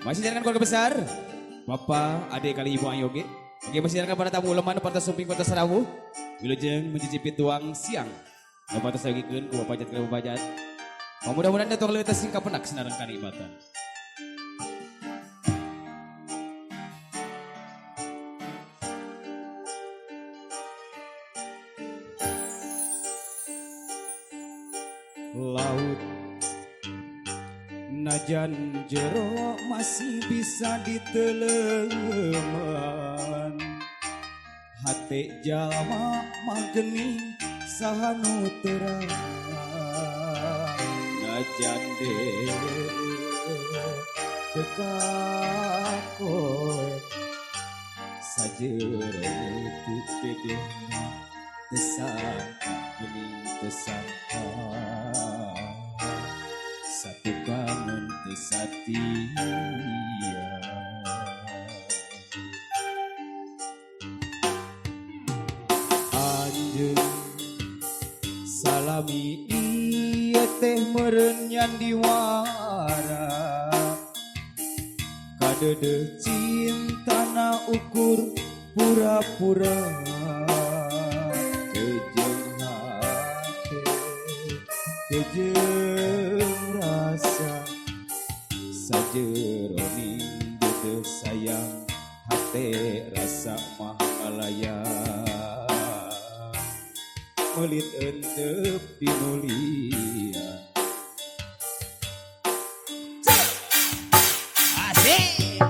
Masih dengan keluarga besar, Bapak, adik kali Ibu Ayoge. Oke, masih dengan para tamu uleman, para sumping kota Sarawu. Wilujeng mencicipi tuang siang. Bapak terus lagi ku Bapak Jat ke Bapak Jat. Mudah-mudahan datang leutas singkap penak senarang kanikmatan. Laut najan jero masih bisa diteleman, hati jalma mageni sahanu terang, najan dekakoe sajero itu pedena tesangka geni tesangka satu kangen tesatia. Anjeun salami ieu teh meureun nyan diwara, kadeudeung cintana ukur pura-pura, kejeung hate kejeung rasa sajeroning teu sayang hate rasa mah ngalayang melit euteup pinulian. Asik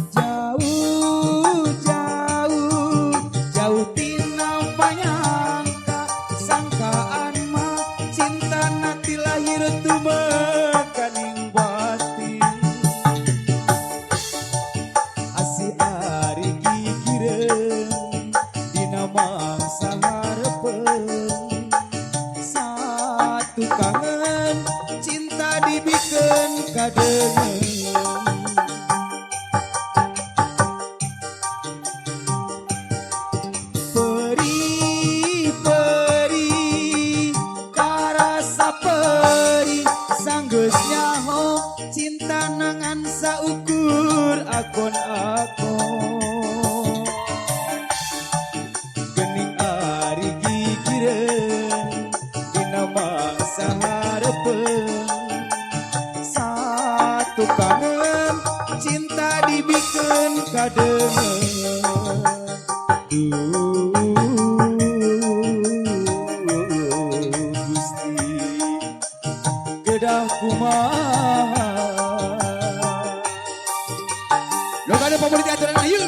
jauh jauh jauh tina panyangka sangkaan mah cinta nanti lahir tumekaning batin asi ari gigireun dina mangsa harepeun satu kangen cinta dibikeun kadeungeun. Peri-peri karasa peri sanggeus nyaho cinta nangan saukur akon-akon geuning ari gigireun dina mangsa harepeun satu kangen cinta dibikeun kadeungeun. Gusti kedah kumaha lo kada favorit aturan ayu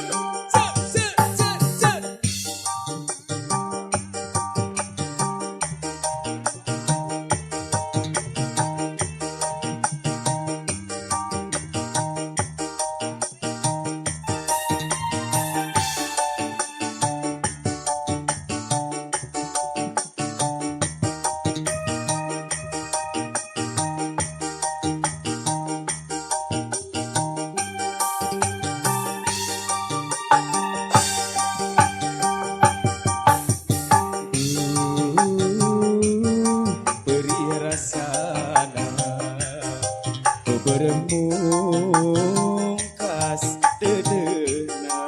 bermungkas dedeuna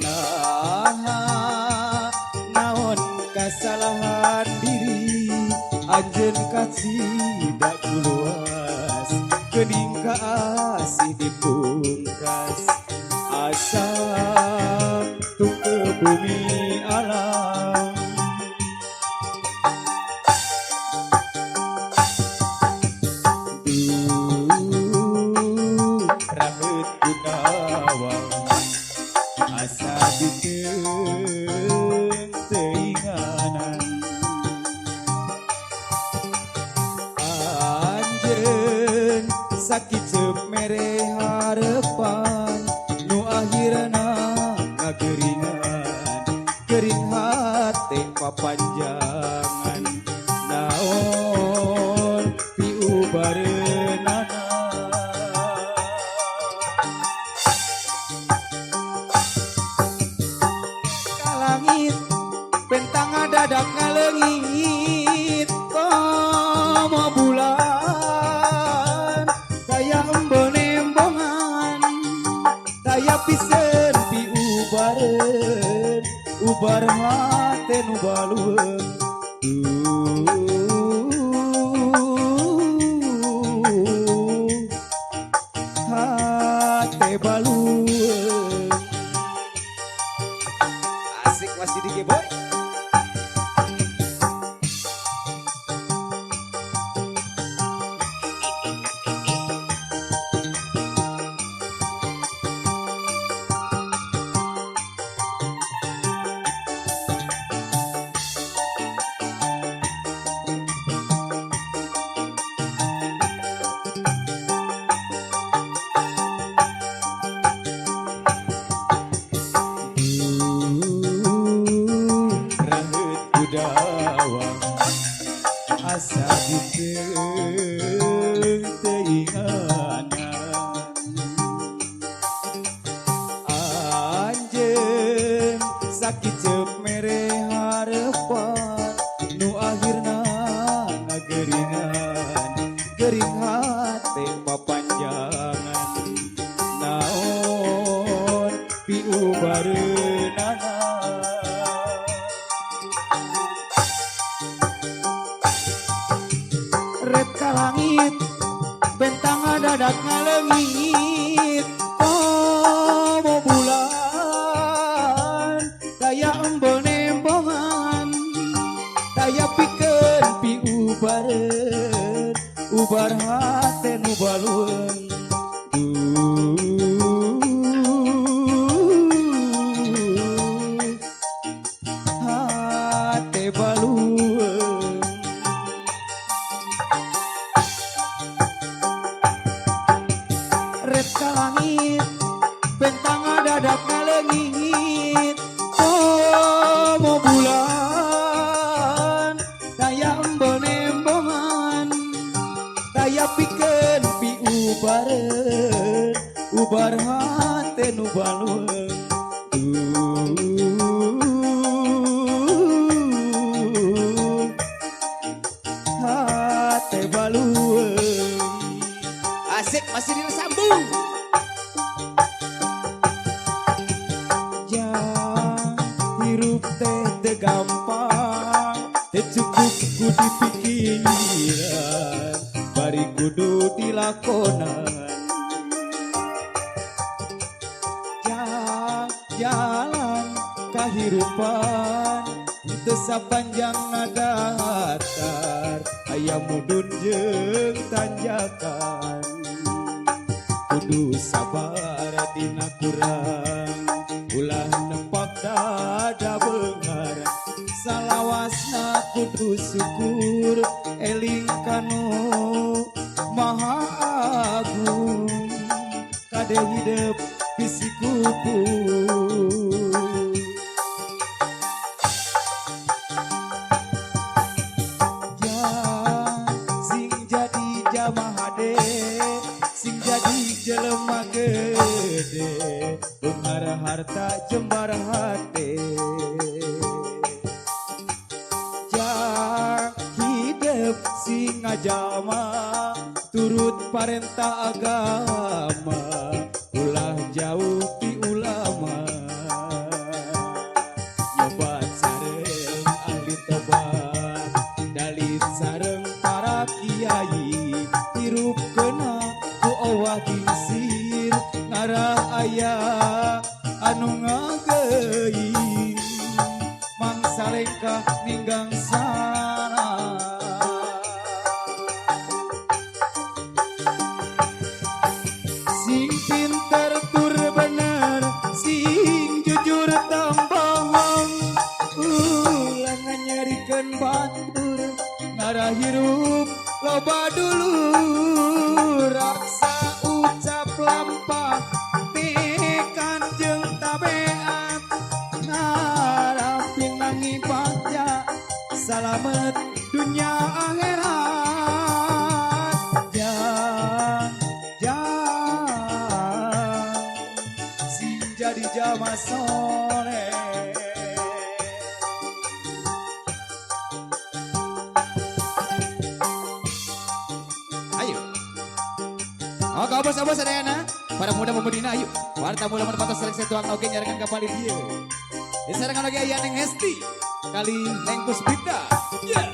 nah naon kasalahan diri anjeun kacida kuluas geuning kaasih dipungkas asam tung ke bumi alam. Rahut Gunawan asa dikeun teinganan anjeun sakicep mere harepan nu akhirna ngageuringan geuring hate papanjangan naon piubareunana langit bentang dadak ngaleungit komo bulan kaya ubar hate nu balueung hate balueung. Asik masih di boy. Asa diteu teinganan anjeun sakit cep mere harepan nu akhirna ngageringan gering hate papanjangan naon piubareunana rep ka langit bentang dadak ngalengit pomo bulan daya embel nembongan daya pikeun pi ubareun ubar hate nu balueung hate balueung. Rep ka langit bentang dadak ngalengit pomo bulan daya embel nembongan daya pikeun pi ubareun ubar hate nu balueung hate balueung. Asik masih disambung. Ya hirup teh teu gampang teu cukup ku dipikiran bari kudu dilakonan jalan kahirupan teu sapanjang datar aya mudun jeung tanjakan kudu sabar dina kurang ulah nempak dada beungar salawasna kudu syukur eling kanu maha agung kade hidup bisi kupu ya sing jadi jamaah hade sing jadi jelema gede beungar harta jembar hate jak hidup sing ngajama turut parentah agama ulah jauh ti ulama nyobat sareng ahli tobat dalit sareng para kiai hirup kena ku owah gingsir ngarah aya anu ngageuing mangsa lengkah ninggang sana sing pinter tur bener sing jujur tambahong ulah nganyarikeun batur ngarah hirup loba dulu raksa ucap lampah tekan jeung tabeat ngarapin nangi baca salamet dunia akhirat sing jadi jamaah soleh. Ayo. Oh, kau bos-bos ada na? Para muda pemudina ayo. Para tamu lamun patos seleksi tuang oge nyarekan kapal dia. Disarankan lagi ayah Neng Hesti kali Neng Puspita. Yeah.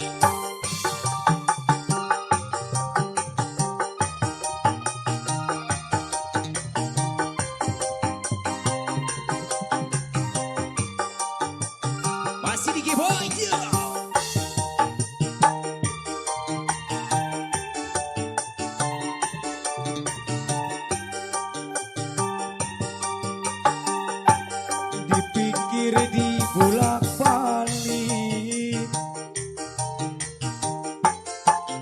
Masih di Boy. Yeah. Dipikir di bulak balik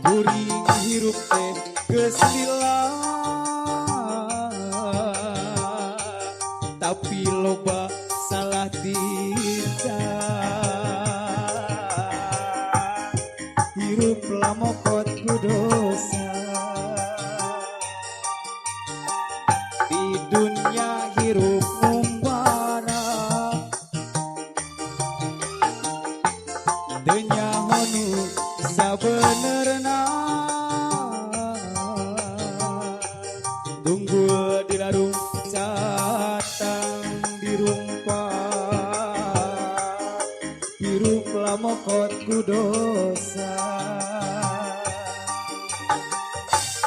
kuring hirup teh geus lila tapi loba salah tidak hirup lamokot ku dosa di dunia hirup Denyahonu sabenerna tunggul dilarung catang dirumpat hirup lamokot ku dosa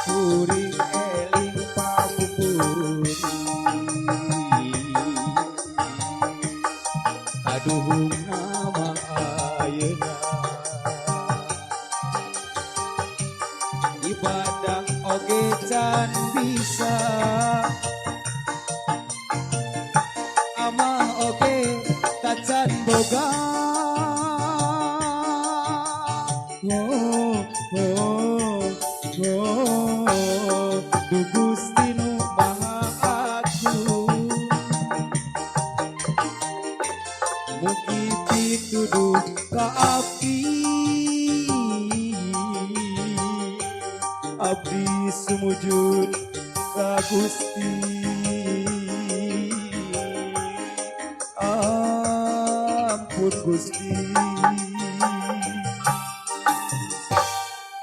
kuring eling pabupuri aduh nama ayeuna ibadah oge can bisa amah oge tacan boga oh oh oh du Gusti nu Maha Agung mugi pituduh ka abdi sumujud ka Gusti ampun Gusti